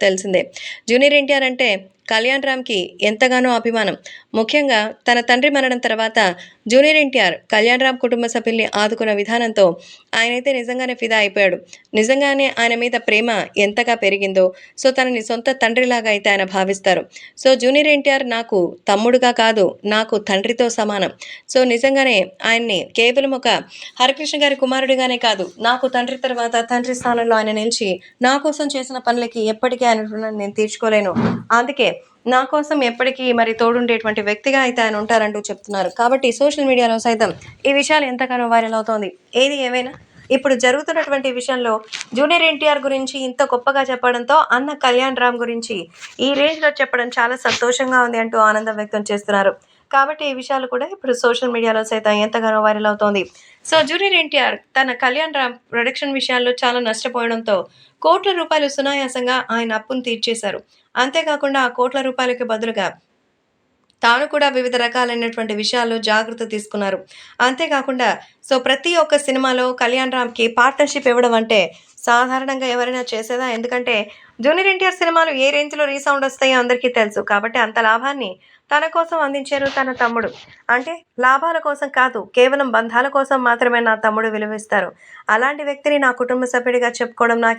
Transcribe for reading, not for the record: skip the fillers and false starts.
తెలిసిందే. జూనియర్ ఎన్టీఆర్ అంటే కళ్యాణ్ రామ్‌కి ఎంతగానో అభిమానం. ముఖ్యంగా తన తండ్రి మరణం తర్వాత జూనియర్ ఎన్టీఆర్ కళ్యాణ్ రామ్ కుటుంబ సభ్యుల్ని ఆదుకున్న విధానంతో ఆయనైతే నిజంగానే ఫిదా అయిపోయాడు. నిజంగానే ఆయన మీద ప్రేమ ఎంతగా పెరిగిందో, తనని సొంత తండ్రిలాగా అయితే ఆయన భావిస్తారు. జూనియర్ ఎన్టీఆర్ నాకు తమ్ముడుగా కాదు, నాకు తండ్రితో సమానం. నిజంగానే ఆయన్ని కేవలం ఒక హరికృష్ణ గారి కుమారుడిగానే కాదు, నాకు తండ్రి తర్వాత తండ్రి స్థానంలో ఆయన నిలిచి, నా కోసం చేసిన పనులకి ఎప్పటికీ ఆయన రుణాన్ని నేను తీర్చుకోలేను. అందుకే నా కోసం ఎప్పటికీ మరి తోడుండేటువంటి వ్యక్తిగా అయితే ఆయన ఉంటారంటూ చెప్తున్నారు. కాబట్టి సోషల్ మీడియాలో సైతం ఈ విషయాలు ఎంతగానో వైరల్ అవుతోంది. ఏది ఏమైనా ఇప్పుడు జరుగుతున్నటువంటి విషయంలో జూనియర్ ఎన్టీఆర్ గురించి ఇంత గొప్పగా చెప్పడంతో అన్న కళ్యాణ్ రామ్ గురించి ఈ రేంజ్‌లో చెప్పడం చాలా సంతోషంగా ఉంది అంటూ ఆనందం వ్యక్తం చేస్తున్నారు. కాబట్టి ఈ విషయాలు కూడా ఇప్పుడు సోషల్ మీడియాలో సైతం ఎంతగానో వైరల్ అవుతోంది. జూనియర్ ఎన్టీఆర్ తన కళ్యాణ్ రామ్ ప్రొడక్షన్ విషయాల్లో చాలా నష్టపోవడంతో కోట్ల రూపాయలు సునాయాసంగా ఆయన అప్పును తీర్చేశారు. అంతేకాకుండా ఆ కోట్ల రూపాయలకి బదులుగా తాను కూడా వివిధ రకాలైనటువంటి విషయాల్లో జాగ్రత్త తీసుకున్నారు. అంతేకాకుండా ప్రతి ఒక్క సినిమాలో కళ్యాణ్ రామ్‌కి పార్ట్నర్‌షిప్ ఇవ్వడం అంటే సాధారణంగా ఎవరైనా చేసేదా? ఎందుకంటే జూనియర్ ఎన్టీఆర్ సినిమాలు ఏ రేంజ్‌లో రీసౌండ్ వస్తాయో అందరికీ తెలుసు. కాబట్టి అంత లాభాన్ని తన కోసం అందించారు తన తమ్ముడు. అంటే లాభాల కోసం కాదు, కేవలం బంధాల కోసం మాత్రమే నా తమ్ముడు విలువిస్తారు. అలాంటి వ్యక్తిని నా కుటుంబ సభ్యుడిగా చెప్పుకోవడం నాకు